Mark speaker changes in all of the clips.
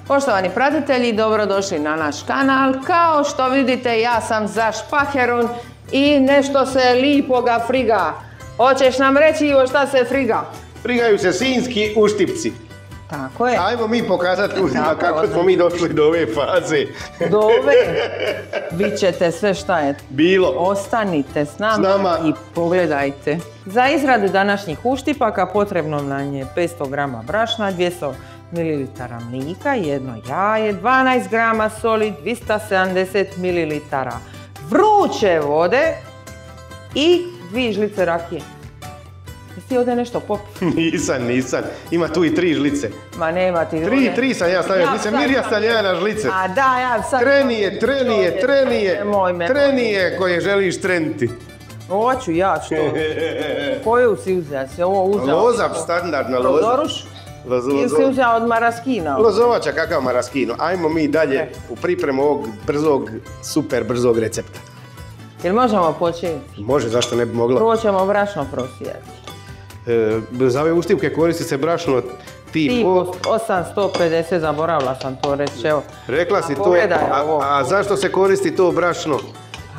Speaker 1: Poštovani pratitelji, dobrodošli na naš kanal. Kao što vidite, ja sam za špaherun i nešto se lipoga friga. Hoćeš nam reći, Ivo, šta se friga?
Speaker 2: Frigaju se sinjski uštipci.
Speaker 1: Tako je.
Speaker 2: Ajmo mi pokazati ljudima kako smo mi došli do ove faze.
Speaker 1: Do ove vi ćete sve šta je
Speaker 2: bilo.
Speaker 1: Ostanite s nama i pogledajte. Za izradu današnjih uštipaka potrebno nam je 500 g brašna, 200 ml mlijeka, jedno jaje, 12 g soli, 270 ml vruće vode i 2 žlice rakije. Jesi ti ovdje nešto popio?
Speaker 2: Nisam. Ima tu i 3 žlice.
Speaker 1: Ma nema ti...
Speaker 2: 3 sam ja stavio žlice, Mirja stavlja na žlice.
Speaker 1: A da, ja sad...
Speaker 2: Trenije koje želiš treniti.
Speaker 1: Hoću ja što? Koju si uzeo? Si ovo uzeo?
Speaker 2: Loza, standardna loza.
Speaker 1: Lozoruš? Ili si uzeo od maraskina?
Speaker 2: Lozovača, kakav maraskino. Ajmo mi dalje u pripremu ovog super brzog recepta.
Speaker 1: Jel možemo početi?
Speaker 2: Može, zašto ne bi mogla?
Speaker 1: Prvo ćemo brašno prosijati.
Speaker 2: Za ove uštipke koristi se brašno tip
Speaker 1: 850, zaboravila sam to reći, evo.
Speaker 2: Rekla si to, a zašto se koristi to brašno?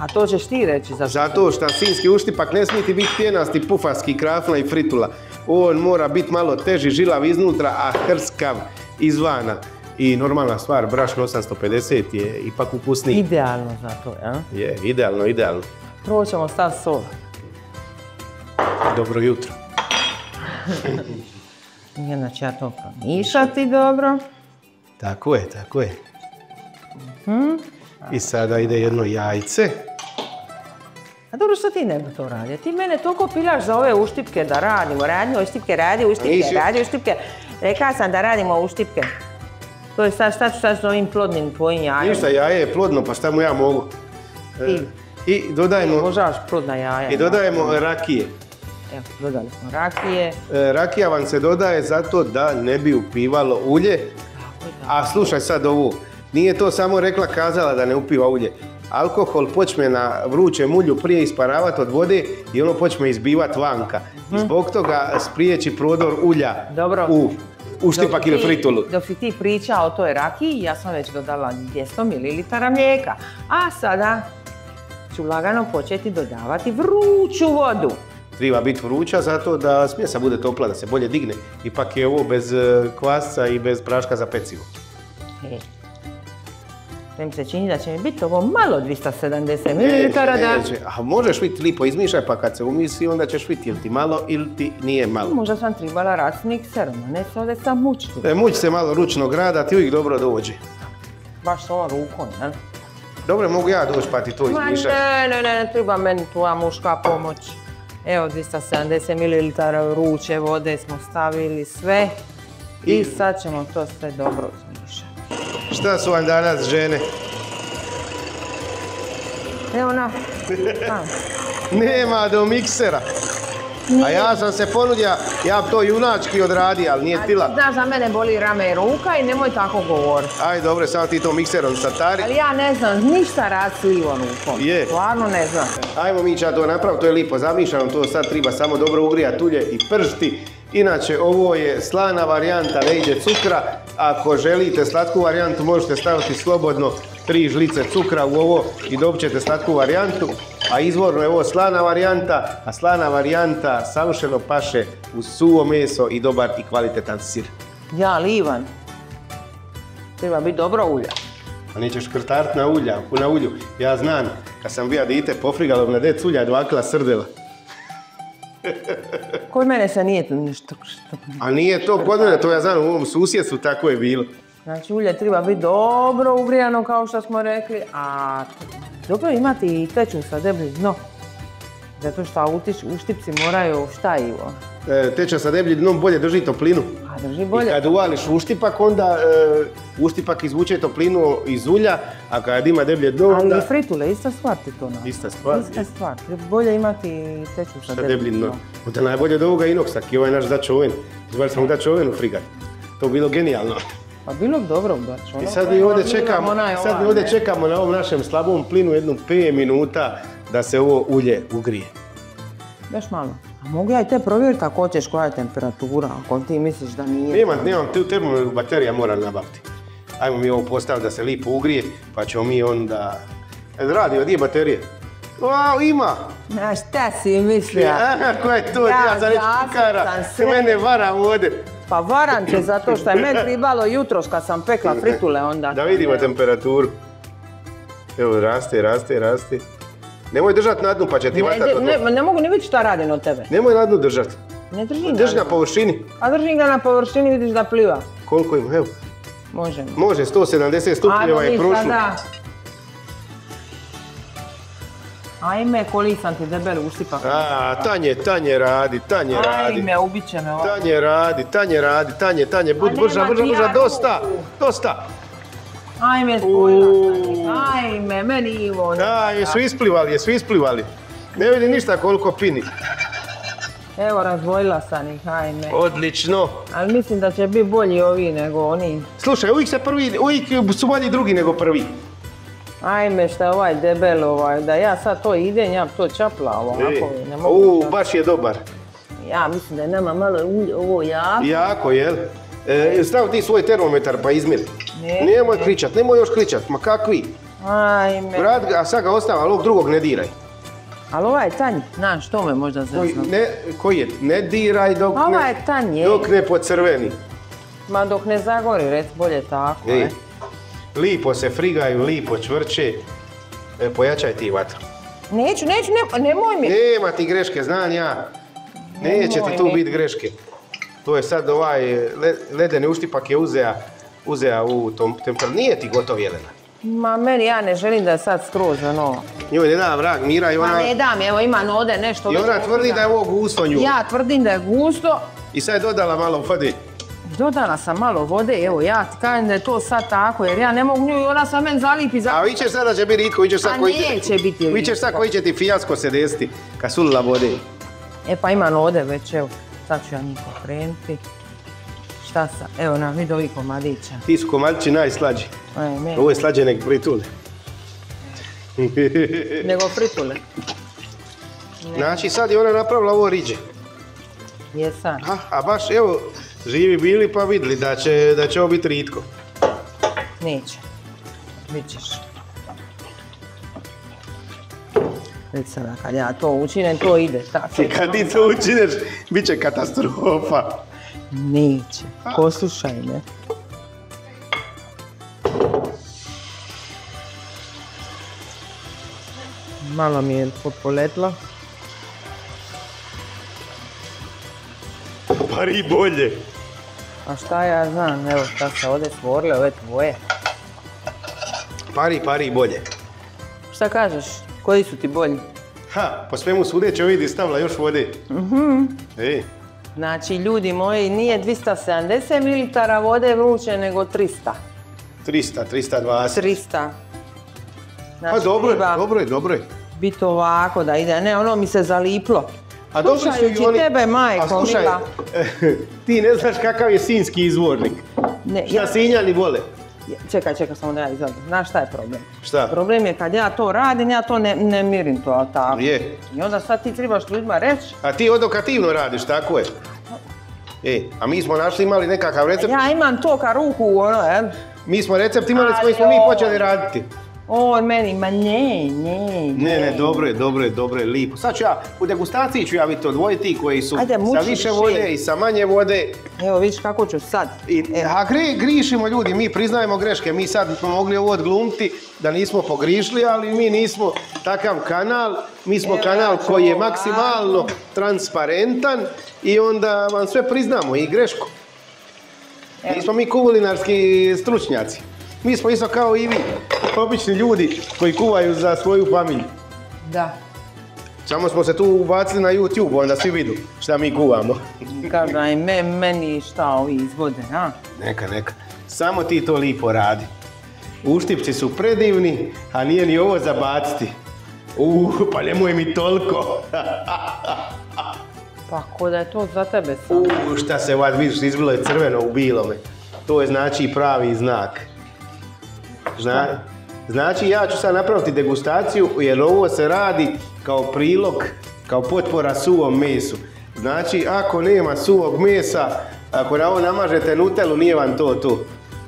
Speaker 1: A to ćeš ti reći.
Speaker 2: Zato što sinjski uštipak ne smije ti biti pjenasti, pufarski, krafna i fritula. On mora biti malo teži, žilav iznutra, a hrskav izvana. I normalna stvar, brašno 850 je ipak ukusniji.
Speaker 1: Idealno za to, ja?
Speaker 2: Je, idealno.
Speaker 1: Prvo ćemo staviti sol.
Speaker 2: Dobro jutro.
Speaker 1: Znači ja to promišati dobro.
Speaker 2: Tako je. I sada ide jedno jajce.
Speaker 1: A dobro, što ti ne bi to radio? Ti mene toliko pilaš za ove uštipke da radimo. Radimo uštipke. Rekla sam da radimo uštipke. To je šta ću sad s ovim plodnim tvojim jajom?
Speaker 2: Ništa, jaje je plodno, pa šta mu ja mogu? I dodajemo...
Speaker 1: Obožavaš plodna jaja.
Speaker 2: I dodajemo rakije.
Speaker 1: Evo, dodali smo rakije.
Speaker 2: Rakija vam se dodaje zato da ne bi upivalo ulje. A slušaj sad ovo, nije to samo rekla, kazala da ne upiva ulje. Alkohol počne na vrućem ulju prije isparavati od vode i ono počne izbivati vanka. I zbog toga spriječi prodor ulja u uštipak ili fritulu.
Speaker 1: Dok si ti pričao o toj rakiji, ja sam već dodala 200 ml mlijeka. A sada ću lagano početi dodavati vruću vodu.
Speaker 2: Treba biti vruća zato da smjesa bude topla, da se bolje digne. Ipak je ovo bez kvasca i bez praška za pecivo.
Speaker 1: Mi se čini da će mi biti ovo malo 270 ml da...
Speaker 2: A možeš vidjeti lipo izmišljaj, pa kad se umisi onda ćeš vidjeti ili ti malo ili ti nije malo.
Speaker 1: Možda sam trebala raditi s mikserom, a ne se ovdje sam mučiti.
Speaker 2: Muči se malo ručnog rada, ti uvijek dobro dođe.
Speaker 1: Baš s ovom rukom, ne?
Speaker 2: Dobro, mogu ja doći pa ti to izmišljati.
Speaker 1: Ne treba meni tvoja muška pomoć. Evo 270 ml vruće vode smo stavili sve i sad ćemo to sve dobro izmišljati.
Speaker 2: Šta su vam danas žene?
Speaker 1: Evo na.
Speaker 2: Nema do miksera. A ja sam se ponudio, ja bi to junački odradio, ali nije tila.
Speaker 1: Znaš, za mene boli rame i ruka i nemoj tako govoriti.
Speaker 2: Aj, dobro, samo ti to mikserom satari.
Speaker 1: Ali ja ne znam ništa raditi s livom rukom.
Speaker 2: Je.
Speaker 1: Stvarno ne znam.
Speaker 2: Ajmo mi će to napraviti, to je lipo zamišljeno, to sad treba samo dobro ugrijati ulje i pržiti. Inače, ovo je slana varijanta, ne ide cukra. Ako želite slatku varijantu, možete staviti slobodno 3 žlice cukra u ovo i dobit ćete slatku varijantu. A izvorno je ovo slana varijanta, a slana varijanta savršeno paše uz suvo meso i dobar i kvalitetan sir.
Speaker 1: Ja, Ivan, treba biti dobro ulja.
Speaker 2: A nećeš krtariti na ulju. Ja znam, kad sam bio dite, pofrigalo na dec ulja 2 kila srdela.
Speaker 1: Kod mene se nije to ništa.
Speaker 2: A nije to kod mene, to ja znam, u ovom susjedstvu tako je bilo.
Speaker 1: Znači ulje treba biti dobro ugrijano kao što smo rekli, a dobro imati i teču sa debljim dnom. Zato što uštipci moraju, šta Ivo?
Speaker 2: Teča sa debljim dnom bolje drži toplinu.
Speaker 1: A drži bolje.
Speaker 2: I kad uvališ uštipak, onda uštipak izvuče toplinu iz ulja, a kad ima deblje dno, onda...
Speaker 1: Ali i fritule, ista stvar ti to napravi.
Speaker 2: Ista stvar.
Speaker 1: Bolje imati teču sa debljim dnom.
Speaker 2: Onda najbolje od ovoga inoksak i ovaj naš dačoven. Zvali smo daču oven u frigat. To bilo genijalno.
Speaker 1: Pa bilo bi dobro daču.
Speaker 2: I sad mi ovdje čekamo na ovom našem slabom plinu jednu 5 minuta da se ovo ulje ugrije.
Speaker 1: Još malo. A mogu ja i te provjeriti ako hoćeš koja je temperatura, ako ti misliš da nije...
Speaker 2: Nemam, tu termobaterija moram nabaviti. Ajmo mi ovo postaviti da se lipo ugrije, pa ćemo mi onda... Radi, od je baterije? O, ima!
Speaker 1: A šta si mislio?
Speaker 2: Ko je to? Ja sam reći kukara, mene varam ovdje.
Speaker 1: Pa varam će zato što je meni tribalo jutros kad sam pekla fritule onda.
Speaker 2: Da vidimo temperaturu. Evo, raste. Nemoj držati na dnu pa će ti vatati od toga.
Speaker 1: Ne mogu ni vidjeti šta radim od tebe.
Speaker 2: Nemoj na dnu držati.
Speaker 1: Ne držim.
Speaker 2: Drži na površini.
Speaker 1: A držim ga na površini, vidiš da pliva.
Speaker 2: Koliko ima? Evo.
Speaker 1: Možemo.
Speaker 2: Može, 170 stupnjeva je prošlo.
Speaker 1: Ajme, koliko sam ti debeli uštipak.
Speaker 2: Tanje radi.
Speaker 1: Ajme, ubit će me ovo.
Speaker 2: Tanje, budi brža, dosta.
Speaker 1: Ajme, spojila sam. Ajme, meni Ivo.
Speaker 2: Jesu isplivali. Ne vidi ništa koliko pini.
Speaker 1: Evo, razdvojila sam ih, ajme.
Speaker 2: Odlično.
Speaker 1: Ali mislim da će biti bolji ovi nego oni.
Speaker 2: Slušaj, uvijek su bolji drugi nego prvi.
Speaker 1: Ajme, šta je ovaj debel da ja sad to idem, ja to čapla ovako, ne mogu.
Speaker 2: Baš je dobar.
Speaker 1: Ja mislim da je nama malo ovo jako.
Speaker 2: Jako, jel? Stavi ti svoj termometar pa izmjeri. Nemoj još kričat, ma kakvi?
Speaker 1: Ajme.
Speaker 2: A sad ga ostavi, ali ovog drugog ne diraj.
Speaker 1: Ali ovaj tanj, znaš, to me možda zeznam.
Speaker 2: Koji je? Ne diraj dok ne pocrveni.
Speaker 1: Ma dok ne zagori, rec bolje tako,
Speaker 2: Lipo se frigaju, lipo čvrče. Pojačaj ti vatru.
Speaker 1: Neću, nemoj mi.
Speaker 2: Nema ti greške, znam ja. Neće ti tu biti greške. To je sad ovaj ledeni uštipak je uzea u tom temperaturu. Nije ti gotov, Jelena.
Speaker 1: Ma meni, ja ne želim da je sad skroz ono...
Speaker 2: Njoj ne da vrag mira i ona...
Speaker 1: Ma ne dam, evo ima ovdje nešto...
Speaker 2: I ona tvrdi da je ovo gusto nju.
Speaker 1: Ja tvrdim da je gusto.
Speaker 2: I sad je dodala malo vode.
Speaker 1: Dodala sam malo vode, evo ja ti kažem da je to sad tako, jer ja ne mogu nju i ona sa meni zalipi za...
Speaker 2: A vi ćeš sad da će biti ritko, vi ćeš sad koji će...
Speaker 1: A neće biti ritko.
Speaker 2: Vi ćeš sad koji će ti fijasko se desiti, kad sulila vode.
Speaker 1: E pa imam ovdje već, evo, sad ću ja njih okrenuti. Šta sam, evo nam vidi ovih komadića.
Speaker 2: Ti su komadići najslađi. Ovo je slađe nego fritule.
Speaker 1: Nego fritule.
Speaker 2: Znači sad je ona napravila ovo riđe.
Speaker 1: Jesam.
Speaker 2: A baš evo, živi bili pa vidjeli da će ovo biti ritko.
Speaker 1: Neće. Vidit ćeš. Već sada kad ja to učinem, to ide.
Speaker 2: Kad ti to učineš, bit će katastrofa.
Speaker 1: Neće. Poslušaj me. Malo mi je poletlo.
Speaker 2: Pari bolje.
Speaker 1: A šta ja znam, evo šta se ovdje stvorile, ove tvoje.
Speaker 2: Pari bolje.
Speaker 1: Šta kažeš? Koji su ti bolji?
Speaker 2: Po svemu sudeći vidi stavila još vode.
Speaker 1: Znači, ljudi moji, nije 270 ml vode vruće, nego 300.
Speaker 2: 320.
Speaker 1: 300. Znači,
Speaker 2: dobro je.
Speaker 1: Biti ovako da ide, ne, ono mi se zaliplo.
Speaker 2: A dobri su i oni...
Speaker 1: tebe, majko, mila.
Speaker 2: Ti ne znaš kakav je sinjski izvornik. Šta Sinjani vole?
Speaker 1: Čekaj, samo da ja izvadim. Znaš šta je problem?
Speaker 2: Šta?
Speaker 1: Problem je kad ja to radim, ja to ne mirim to, ali tako.
Speaker 2: Je.
Speaker 1: I onda sad ti trebaš ljudima reći.
Speaker 2: A ti odokativno radiš, tako je. A mi smo našli imali nekakav recept.
Speaker 1: Ja imam to ka ruku, ono,
Speaker 2: Mi smo recept imali s kojim smo mi počeli raditi.
Speaker 1: On meni, ma ne.
Speaker 2: Ne, dobro je, lipo. Sad ću ja, u degustaciji ću ja vidjeti odvojiti koji su sa više vode i sa manje vode.
Speaker 1: Evo, vidiš kako ću sad.
Speaker 2: A grišimo ljudi, mi priznajemo greške, mi sad smo mogli ovo odglumiti da nismo pogrišli, ali mi nismo takav kanal, mi smo kanal koji je maksimalno transparentan i onda vam sve priznamo i grešku. Nismo mi kulinarski stručnjaci. Mi smo isto kao i vi, obični ljudi koji kuvaju za svoju familiju.
Speaker 1: Da.
Speaker 2: Samo smo se tu ubacili na YouTube, onda svi vidu šta mi kuvamo.
Speaker 1: Kažaj, meni šta ovi izvode, a?
Speaker 2: Neka. Samo ti to lipo radi. Uštipci su predivni, a nije ni ovo za baciti. Pa nemoj mi toliko.
Speaker 1: Pa ko da je to za tebe samo.
Speaker 2: Šta se vas vidiš, izbilo je crveno u bilome. To je znači pravi znak. Znači ja ću sad napraviti degustaciju jer ovo se radi kao prilog, kao potpora suvom mesu. Znači ako nema suvog mesa, ako na ovo namažete nutelu nije vam to.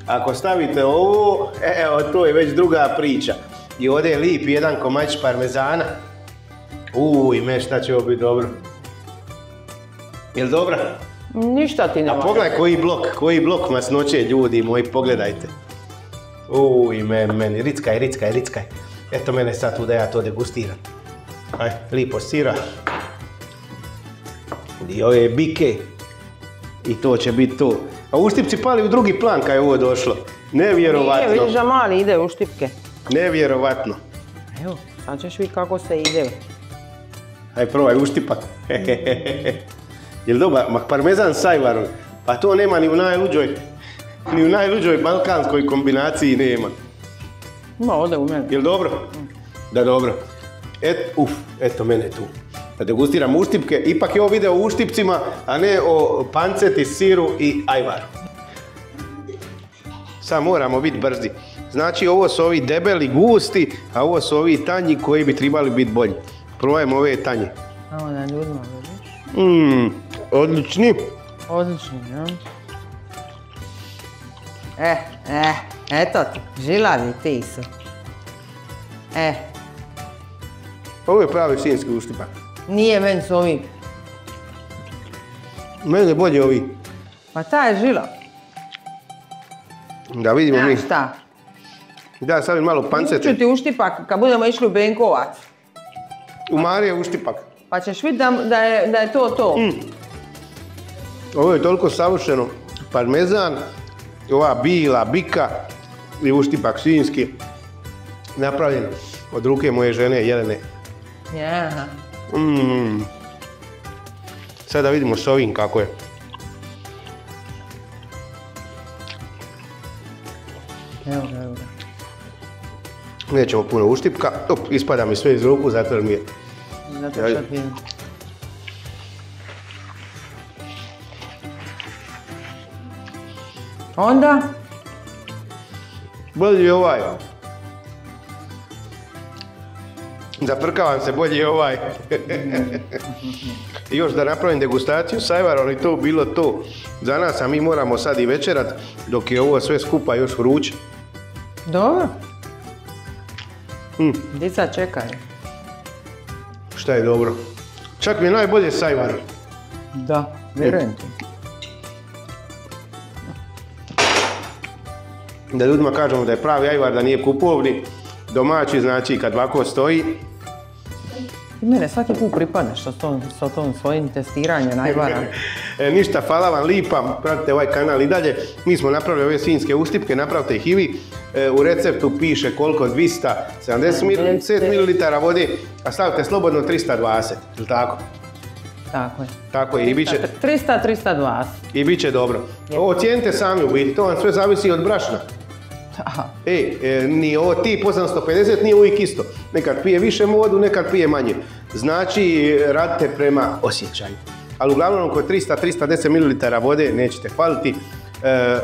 Speaker 2: Ako stavite ovo, evo, to je već druga priča. I ovdje je lip jedan komadić parmezana. Me, šta će ovo biti dobro? Jel dobra?
Speaker 1: Ništa ti ne
Speaker 2: A pogledaj koji blok masnoće, ljudi moji, pogledajte. Meni, rickaj. Eto mene sad tu da ja to degustiram. Aj, lipo sira. I ove bike. I to će biti to. A uštipci pali u drugi plan kad je ovo došlo. Nevjerovatno.
Speaker 1: Nije, vidiš da mali ide u štipke.
Speaker 2: Nevjerovatno.
Speaker 1: Evo, sad ćeš vidjeti kako se ide.
Speaker 2: Aj, probaj uštipak. Jel dobar? Parmezan s ajvarom. Pa to nema ni u najluđoj balkanskoj kombinaciji nema.
Speaker 1: Ima ovdje u mene.
Speaker 2: Jel dobro? Da, dobro. Eto mene tu. Da degustiram uštipke. Ipak je ovo video o uštipcima, a ne o panceti, siru i ajvaru. Sad moramo biti brzi. Znači, ovo su ovi debeli, gusti, a ovo su ovi tanji koji bi trebali biti bolji. Probajmo ove tanje.
Speaker 1: Samo da ljudima vidiš.
Speaker 2: Odlični.
Speaker 1: Odlični, ja. Eto ti, žilavi ti su.
Speaker 2: Ovo je pravi sinjski uštipak.
Speaker 1: Nije, meni su ovi.
Speaker 2: Meni je bolje ovi.
Speaker 1: Pa ta je žilav.
Speaker 2: Da vidimo mi.
Speaker 1: Šta?
Speaker 2: Da, stavim malo pancete.
Speaker 1: Ću ti uštipak kad budemo išli u Benkovac.
Speaker 2: U Marije uštipak.
Speaker 1: Pa ćeš vidjeti da je to.
Speaker 2: Ovo je toliko savršeno. Parmezan, ova bila bika i uštipak sinjski. Napravljen od ruke moje žene Jelene.
Speaker 1: Jaha.
Speaker 2: Sad da vidimo s ovim kako je.
Speaker 1: Evo ga.
Speaker 2: Nećemo puno uštipka. Ispada mi sve iz ruku, zato jer mi je...
Speaker 1: Zato što vidim. Onda?
Speaker 2: Bolji je ovaj. Zaprkavam se, bolji je ovaj. I još da napravim degustaciju s ajvarom i to bilo to. Za nas, a mi moramo sad i večerat, dok je ovo sve skupa još vruće.
Speaker 1: Dobro. Dica čekaj.
Speaker 2: Šta je dobro? Čak mi je najbolje s ajvarom.
Speaker 1: Da, vjerujem ti.
Speaker 2: Da ljudima kažemo da je pravi ajvar, da nije kupovni, domaći, znači kad ovako stoji.
Speaker 1: Ti mene svaki put pripadneš sa tom svojim testiranjem ajvara.
Speaker 2: Ništa, hvala vam lipa, pratite ovaj kanal i dalje. Mi smo napravili ove svinjske uštipke, napravite ih i vi. U receptu piše koliko, 270 ml vode, a stavite slobodno 320, ili tako?
Speaker 1: Tako je.
Speaker 2: Tako je, i bit će...
Speaker 1: 300-320.
Speaker 2: I bit će dobro. Ovo cijenite sami u biti, to vam sve zavisi od brašna. Ni ovo tip 850 nije uvijek isto. Nekad pije više vodu, nekad pije manje. Znači, radite prema osjećaju. Ali uglavnom oko 300-310 ml vode nećete faliti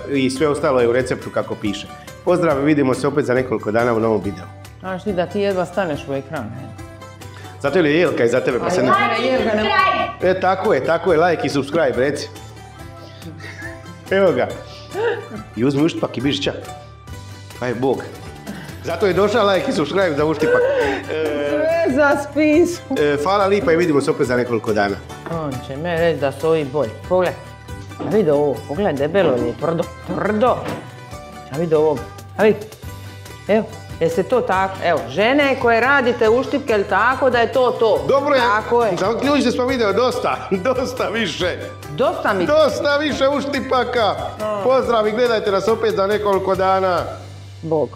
Speaker 2: i sve ostalo je u receptu kako piše. Pozdrav, vidimo se opet za nekoliko dana u novom videu.
Speaker 1: Znaš ti da ti jedva staneš u ekran.
Speaker 2: Zato je Jelka iza tebe pa se ne... Tako je, like i subscribe, reci. Evo ga. I uzmi uštipak i biži čak. Aj Bog. Zato je došao like i subscribe za uštipak.
Speaker 1: Sve za spisu.
Speaker 2: Hvala lipa i vidimo se opet za nekoliko dana.
Speaker 1: On će me reći da su ovi bolji. Pogledaj. A vidi ovo. Pogledaj, debelo je. Tvrdo. A vidi ovo. A vidi. Evo. Jeste to tako? Evo, žene koje radite uštipke, ili tako da je to?
Speaker 2: Dobro je.
Speaker 1: Tako je.
Speaker 2: Zaključite smo video dosta više.
Speaker 1: Dosta
Speaker 2: više uštipaka. Pozdrav i gledajte nas opet za nekoliko dana.
Speaker 1: Bog.